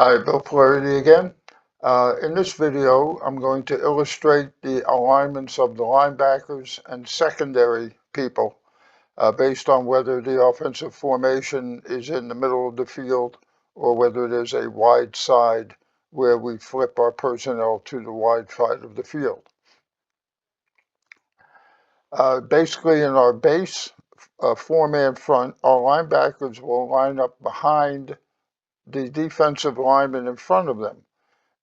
Hi, Bill Flaherty again. In this video, I'm going to illustrate the alignments of the linebackers and secondary people based on whether the offensive formation is in the middle of the field or whether there's a wide side where we flip our personnel to the wide side of the field. Basically, in our base four-man front, our linebackers will line up behind the defensive lineman in front of them.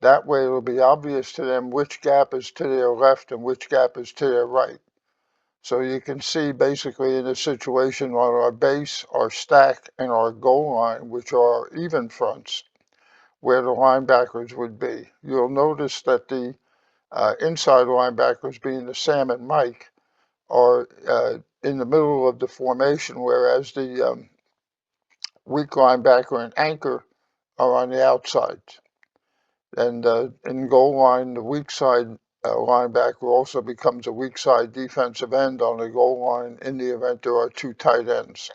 That way it'll be obvious to them which gap is to their left and which gap is to their right. So you can see basically in this situation on our base, our stack, and our goal line, which are our even fronts, where the linebackers would be. You'll notice that the inside linebackers, being the Sam and Mike, are in the middle of the formation, whereas the weak linebacker and anchor are on the outside. And in goal line, the weak side linebacker also becomes a weak side defensive end on the goal line in the event there are two tight ends.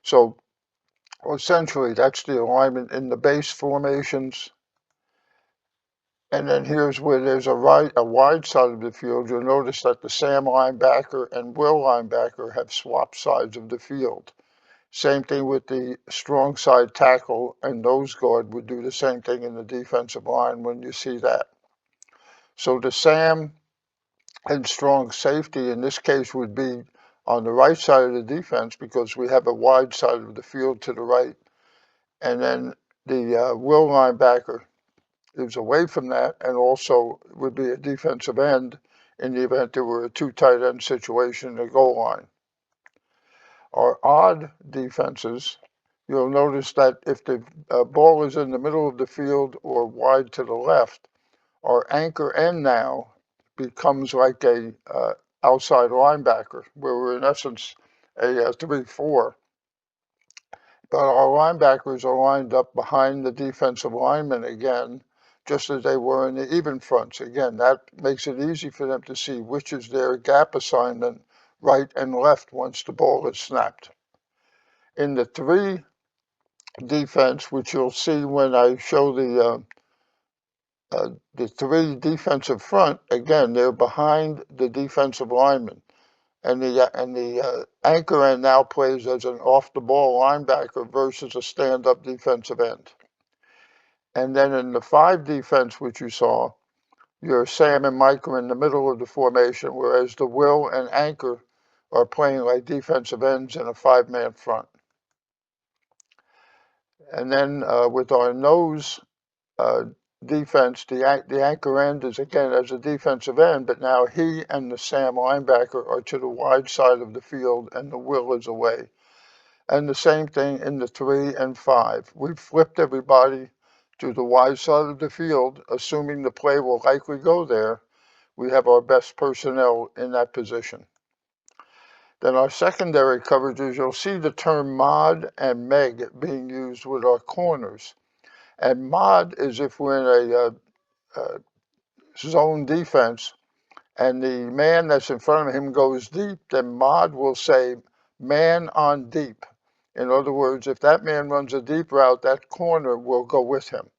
So essentially, that's the alignment in the base formations. And then here's where there's a wide side of the field. You'll notice that the Sam linebacker and Will linebacker have swapped sides of the field. Same thing with the strong side tackle and nose guard would do the same thing in the defensive line when you see that. So the Sam and strong safety in this case would be on the right side of the defense because we have a wide side of the field to the right. And then the will linebacker is away from that and also would be a defensive end in the event there were a two tight end situation in the goal line. Our odd defenses, you'll notice that if the ball is in the middle of the field or wide to the left, our anchor end now becomes like a outside linebacker, where we're in essence a 3-4. But our linebackers are lined up behind the defensive linemen again, just as they were in the even fronts. Again, that makes it easy for them to see which is their gap assignment, right and left, once the ball is snapped. In the 3 defense, which you'll see when I show the 3 defensive front, again, they're behind the defensive lineman. And the anchor end now plays as an off-the-ball linebacker versus a stand-up defensive end. And then in the 5 defense, which you saw, your Sam and Mike are in the middle of the formation, whereas the Will and anchor are playing like defensive ends in a 5-man front. And then with our nose defense, the anchor end is again as a defensive end, but now he and the Sam linebacker are to the wide side of the field and the Will is away. And the same thing in the 3 and 5. We've flipped everybody to the wide side of the field, assuming the play will likely go there. We have our best personnel in that position. Then our secondary coverages, you'll see the term mod and meg being used with our corners. And mod is if we're in a zone defense and the man that's in front of him goes deep, then mod will say man on deep. In other words, if that man runs a deep route, that corner will go with him.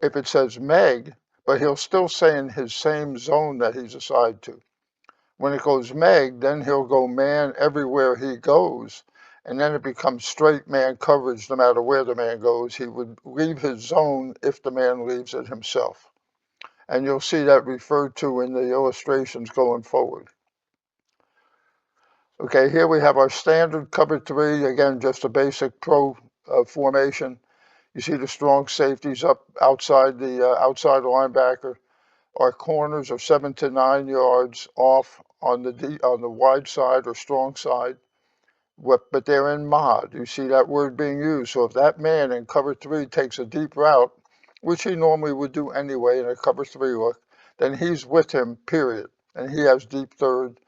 If it says meg, but he'll still stay in his same zone that he's assigned to. When it goes meg, then he'll go man everywhere he goes, and then it becomes straight man coverage no matter where the man goes. He would leave his zone if the man leaves it himself. And you'll see that referred to in the illustrations going forward. Okay, here we have our standard cover 3, again, just a basic pro formation. You see the strong safeties up outside the outside linebacker. Our corners are 7 to 9 yards off on the wide side or strong side, but they're in mod. You see that word being used. So if that man in cover 3 takes a deep route, which he normally would do anyway in a cover 3 look, then he's with him, period. And he has deep third,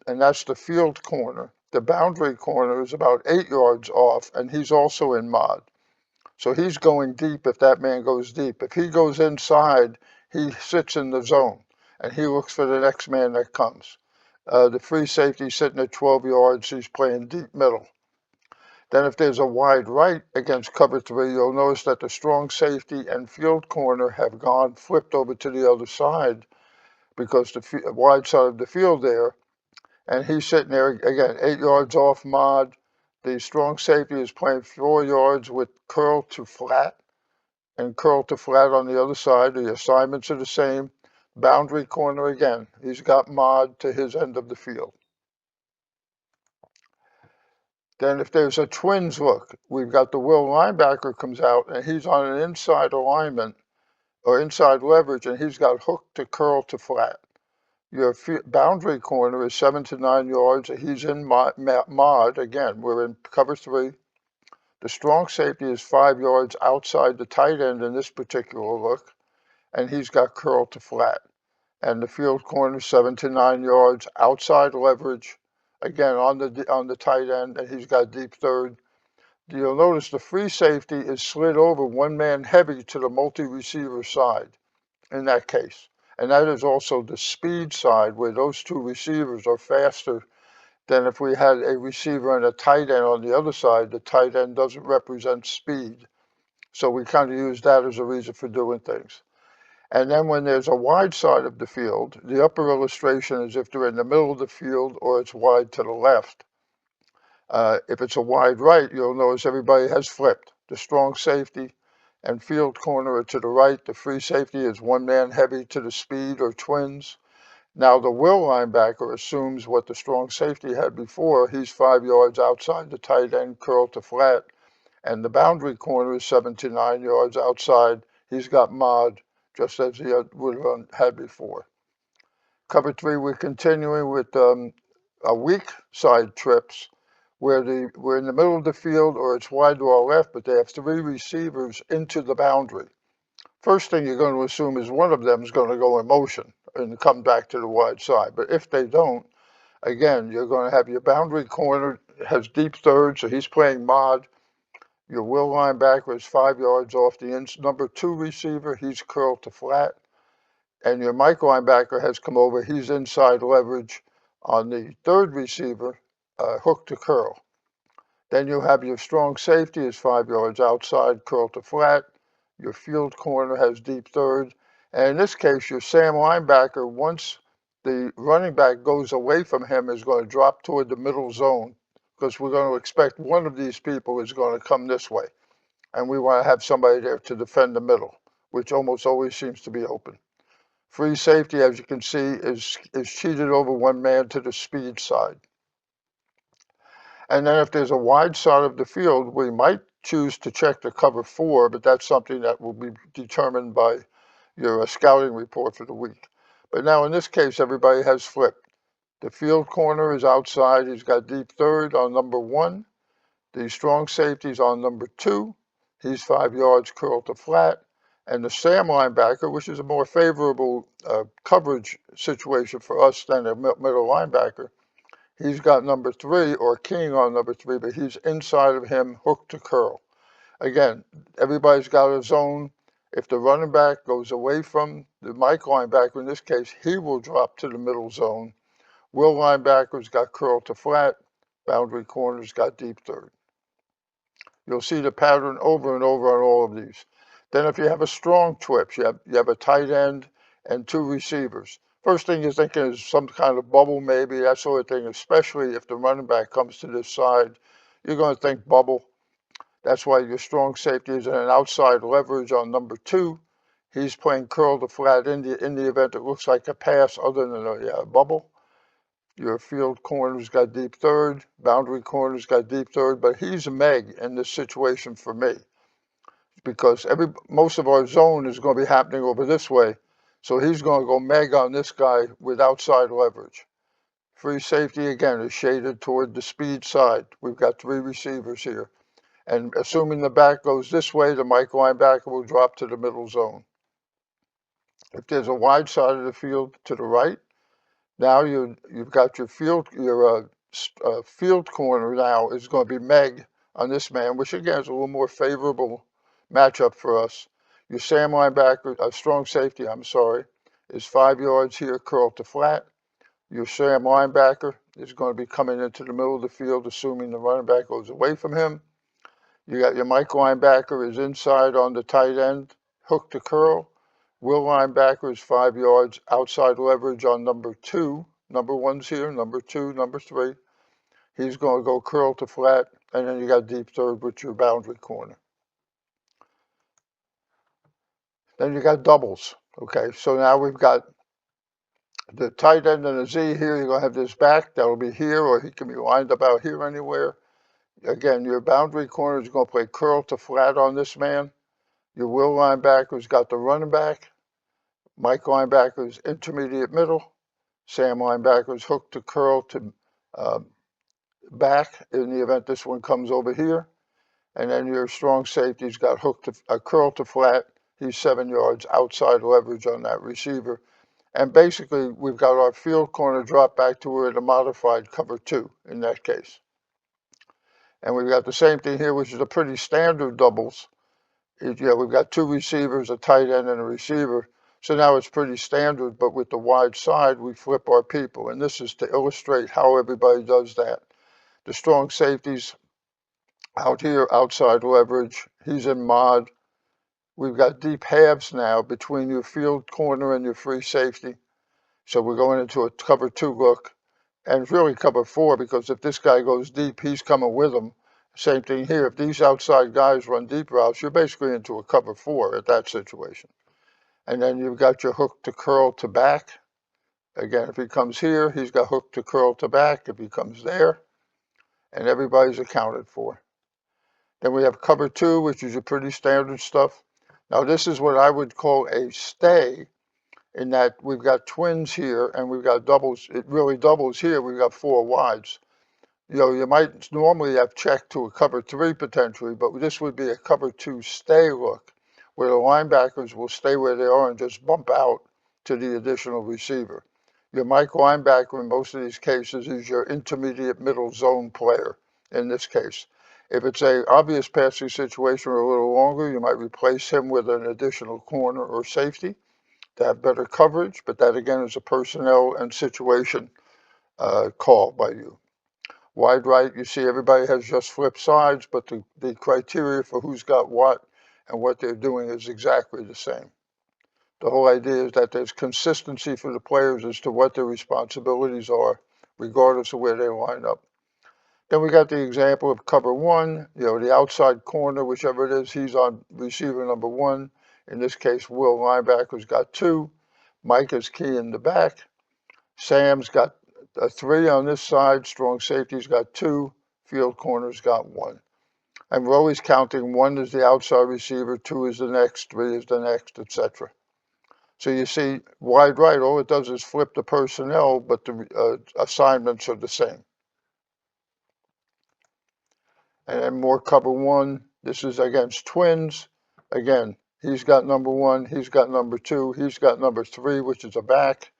and that's the field corner. The boundary corner is about 8 yards off, and he's also in mod. So he's going deep if that man goes deep. If he goes inside, he sits in the zone, and he looks for the next man that comes. The free safety sitting at 12 yards, he's playing deep middle. Then if there's a wide right against cover 3, you'll notice that the strong safety and field corner have flipped over to the other side because the wide side of the field there, and he's sitting there, again, 8 yards off mod. The strong safety is playing 4 yards with curl to flat and curl to flat on the other side. The assignments are the same. Boundary corner again. He's got mod to his end of the field. Then if there's a twins look, we've got the will linebacker comes out and he's on an inside alignment or inside leverage and he's got hook to curl to flat. Your boundary corner is 7 to 9 yards. He's in mod. Again, we're in cover 3. The strong safety is 5 yards outside the tight end in this particular look, and he's got curl to flat. And the field corner 7 to 9 yards outside leverage, again on the tight end, and he's got deep third. You'll notice the free safety is slid over one man heavy to the multi-receiver side in that case. And that is also the speed side where those two receivers are faster than if we had a receiver and a tight end on the other side. The tight end doesn't represent speed. So we kind of use that as a reason for doing things. And then when there's a wide side of the field, the upper illustration is if they're in the middle of the field or it's wide to the left. If it's a wide right, you'll notice everybody has flipped. The strong safety and field corner are to the right. The free safety is one man heavy to the speed or twins. Now the will linebacker assumes what the strong safety had before. He's 5 yards outside the tight end, curl to flat. And the boundary corner is 7 to 9 yards outside. He's got mod, just as he would have had before. Cover 3, we're continuing with a weak side trips where we're in the middle of the field or it's wide to our left, but they have 3 receivers into the boundary. First thing you're going to assume is one of them is going to go in motion and come back to the wide side. But if they don't, again, you're going to have your boundary corner has deep third, so he's playing mod. Your will linebacker is 5 yards off the number 2 receiver. He's curled to flat. And your Mike linebacker has come over. He's inside leverage on the 3rd receiver, hook to curl. Then you have your strong safety is 5 yards outside, curl to flat. Your field corner has deep third. And in this case, your Sam linebacker, once the running back goes away from him, is going to drop toward the middle zone because we're going to expect one of these people is going to come this way. And we want to have somebody there to defend the middle, which almost always seems to be open. Free safety, as you can see, is cheated over one man to the speed side. And then if there's a wide side of the field, we might choose to check the cover 4, but that's something that will be determined by your scouting report for the week. But now in this case, everybody has flipped. The field corner is outside. He's got deep third on number 1. The strong safety is on number 2. He's 5 yards curl to flat. And the Sam linebacker, which is a more favorable coverage situation for us than a middle linebacker, he's got number 3 or king on number 3, but he's inside of him, hook to curl. Again, everybody's got a zone. If the running back goes away from the Mike linebacker, in this case, he will drop to the middle zone. Will linebacker's got curl to flat. Boundary corner's got deep third. You'll see the pattern over and over on all of these. Then if you have a strong twitch, you have a tight end and 2 receivers. First thing you're thinking is some kind of bubble maybe, that sort of thing, especially if the running back comes to this side. You're going to think bubble. That's why your strong safety is in an outside leverage on number 2. He's playing curl to flat in the event it looks like a pass other than a bubble. Your field corner's got deep third, boundary corner's got deep third, but he's a Meg in this situation for me because most of our zone is going to be happening over this way. So he's going to go Meg on this guy with outside leverage. Free safety again is shaded toward the speed side. We've got 3 receivers here. And assuming the back goes this way, the Mike linebacker will drop to the middle zone. If there's a wide side of the field to the right, now you've got your field corner now is going to be Meg on this man, which again is a little more favorable matchup for us. Your Sam linebacker, strong safety, I'm sorry, is 5 yards here, curl to flat. Your Sam linebacker is going to be coming into the middle of the field, assuming the running back goes away from him. You got your Mike linebacker is inside on the tight end, hook to curl. Will linebacker is 5 yards outside leverage on number 2. Number 1's here, number 2, number 3. He's going to go curl to flat, and then you got deep third with your boundary corner. Then you got doubles. Okay, so now we've got the tight end and a Z here. You're going to have this back. That'll be here, or he can be lined up out here anywhere. Again, your boundary corner is going to play curl to flat on this man. Your will linebacker's got the running back. Mike linebacker's intermediate middle. Sam linebacker's hook to curl to back in the event this one comes over here. And then your strong safety's got hook to curl to flat. He's 7 yards outside leverage on that receiver. And basically, we've got our field corner drop back to where the modified cover 2 in that case. And we've got the same thing here, which is a pretty standard doubles. We've got 2 receivers, a tight end and a receiver. So now it's pretty standard, but with the wide side, we flip our people. And this is to illustrate how everybody does that. The strong safety's out here, outside leverage. He's in mod. We've got deep halves now between your field corner and your free safety. So we're going into a cover 2 look. And it's really cover 4, because if this guy goes deep, he's coming with him. Same thing here. If these outside guys run deep routes, you're basically into a cover 4 at that situation. And then you've got your hook to curl to back. Again, if he comes here, he's got hook to curl to back. If he comes there, and everybody's accounted for. Then we have cover 2, which is your pretty standard stuff. Now this is what I would call a stay, in that we've got twins here and we've got doubles. It really doubles here. We've got 4 wides. You might normally have checked to a cover 3 potentially, but this would be a cover 2 stay look, where the linebackers will stay where they are and just bump out to the additional receiver. Your Mike linebacker in most of these cases is your intermediate middle zone player in this case. If it's a obvious passing situation or a little longer, you might replace him with an additional corner or safety to have better coverage, but that again is a personnel and situation call by you. Wide right, you see everybody has just flip sides, but the criteria for who's got what and what they're doing is exactly the same. The whole idea is that there's consistency for the players as to what their responsibilities are, regardless of where they line up. Then we got the example of cover 1, the outside corner, whichever it is, he's on receiver number 1. In this case, Will linebacker's got 2. Mike is key in the back. Sam's got a 3 on this side. Strong safety's got 2. Field corner's got 1. And we're always counting 1 is the outside receiver, 2 is the next, 3 is the next, etc. So you see, wide right, all it does is flip the personnel, but the assignments are the same. And then more cover 1. This is against twins. Again, he's got number 1, he's got number 2, he's got number 3, which is a back.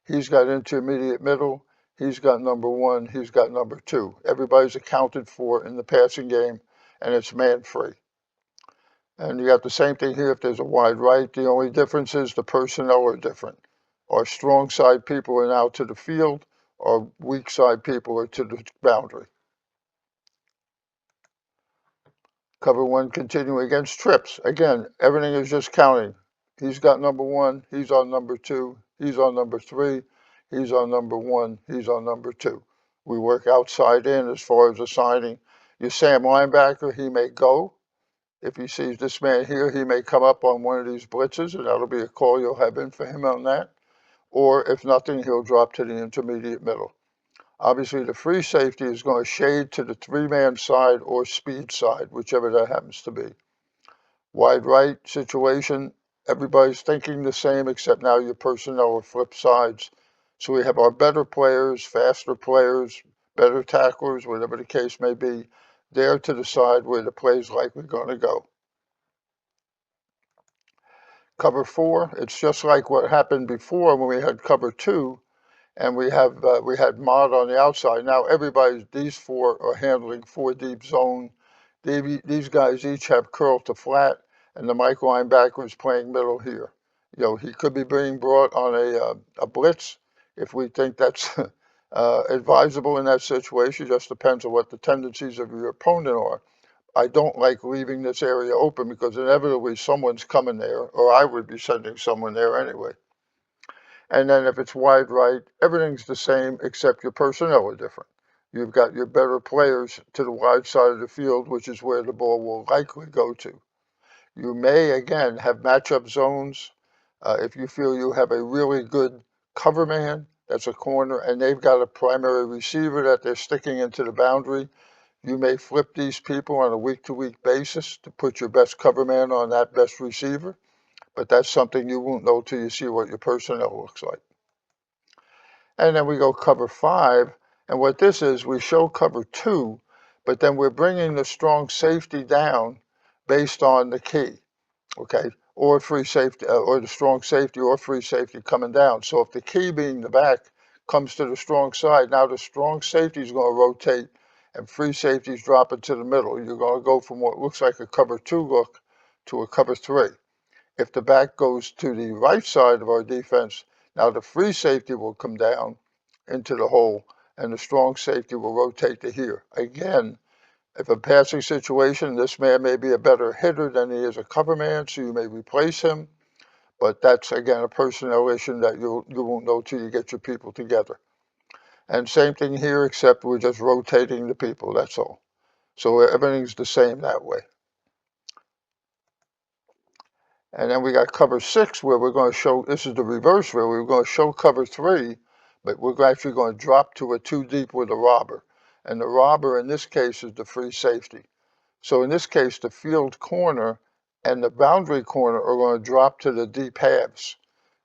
He's got intermediate middle. He's got number 1, he's got number 2. Everybody's accounted for in the passing game, and it's man-free. And you got the same thing here if there's a wide right. The only difference is the personnel are different. Our strong side people are now to the field. Our weak side people are to the boundary. Cover 1 continuing against trips. Again, everything is just counting. He's got number 1, he's on number 2, he's on number 3, he's on number 1, he's on number 2. We work outside in as far as assigning. Your Sam linebacker, he may go. If he sees this man here, he may come up on one of these blitzes, and that'll be a call you'll have in for him on that. Or if nothing, he'll drop to the intermediate middle. Obviously, the free safety is going to shade to the 3-man side or speed side, whichever that happens to be. Wide right situation, everybody's thinking the same, except now your personnel are flip sides. So we have our better players, faster players, better tacklers, whatever the case may be, there to decide where the play is likely going to go. Cover 4, it's just like what happened before when we had cover 2. And we had mod on the outside. Now these 4 are handling 4 deep zone. These guys each have curl to flat, and the Mike linebacker is playing middle here. He could be being brought on a blitz. if we think that's advisable in that situation. It just depends on what the tendencies of your opponent are. I don't like leaving this area open because inevitably someone's coming there, or I would be sending someone there anyway. And then if it's wide right, everything's the same except your personnel are different. You've got your better players to the wide side of the field, which is where the ball will likely go to. You may, again, have matchup zones. If you feel you have a really good cover man, that's a corner, and they've got a primary receiver that they're sticking into the boundary, you may flip these people on a week-to-week basis to put your best cover man on that best receiver, but that's something you won't know till you see what your personnel looks like. And then we go cover 5, and what this is, we show cover 2, but then we're bringing the strong safety down based on the key, okay, or free safety, or the strong safety or free safety coming down. So if the key being the back comes to the strong side, now the strong safety is going to rotate and free safety is dropping to the middle. You're going to go from what looks like a cover 2 look to a cover 3. If the back goes to the right side of our defense, now the free safety will come down into the hole and the strong safety will rotate to here. Again, if a passing situation, this man may be a better hitter than he is a cover man, so you may replace him. But that's, again, a personnel issue that you won't know till you get your people together. And same thing here, except we're just rotating the people, that's all. So everything's the same that way. And then we got cover 6 where we're going to show, this is the reverse where we're going to show cover 3, but we're actually going to drop to a 2 deep with a robber. And the robber in this case is the free safety. So in this case, the field corner and the boundary corner are going to drop to the deep halves.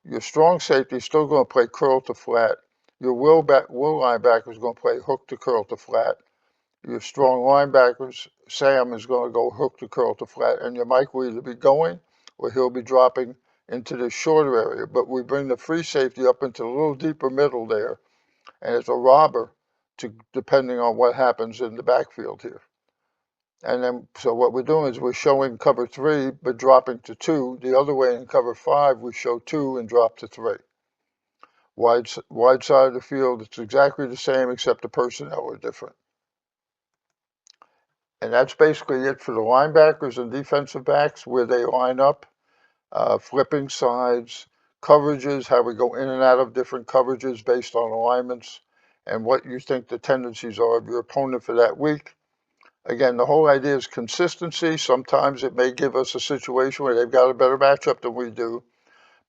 Your strong safety is still going to play curl to flat. Your will linebacker is going to play hook to curl to flat. Your strong linebackers, Sam is going to go hook to curl to flat, and your Mike will either be going or he'll be dropping into the shorter area. But we bring the free safety up into a little deeper middle there, and it's a robber depending on what happens in the backfield here. And then, so what we're doing is we're showing cover 3, but dropping to 2. The other way in cover 5, we show 2 and drop to 3. Wide side of the field, it's exactly the same except the personnel are different. And that's basically it for the linebackers and defensive backs, where they line up, flipping sides, coverages, how we go in and out of different coverages based on alignments, and what you think the tendencies are of your opponent for that week. Again, the whole idea is consistency. Sometimes it may give us a situation where they've got a better matchup than we do,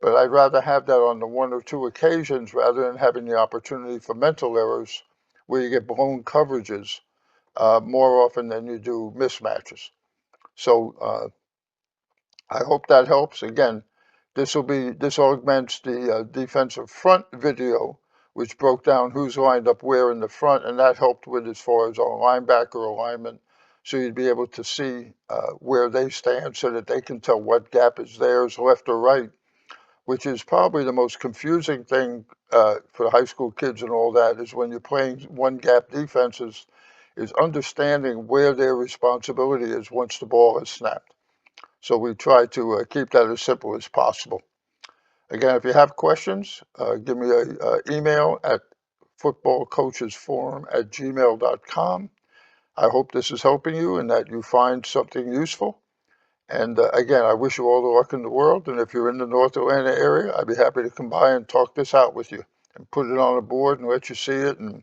but I'd rather have that on the 1 or 2 occasions rather than having the opportunity for mental errors where you get blown coverages more often than you do mismatches. So I hope that helps. Again, this augments the defensive front video, which broke down who's lined up where in the front, and that helped with as far as our linebacker alignment. So you'd be able to see where they stand so that they can tell what gap is theirs, left or right, which is probably the most confusing thing for the high school kids and all that, is when you're playing one gap defenses, is understanding where their responsibility is once the ball is snapped. So we try to keep that as simple as possible. Again, if you have questions, give me an email at footballcoachesforum@gmail.com. I hope this is helping you and that you find something useful. And again, I wish you all the luck in the world. And if you're in the North Atlanta area, I'd be happy to come by and talk this out with you and put it on a board and let you see it and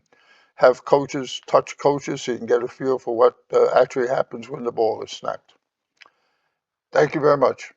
have coaches touch coaches so you can get a feel for what actually happens when the ball is snapped. Thank you very much.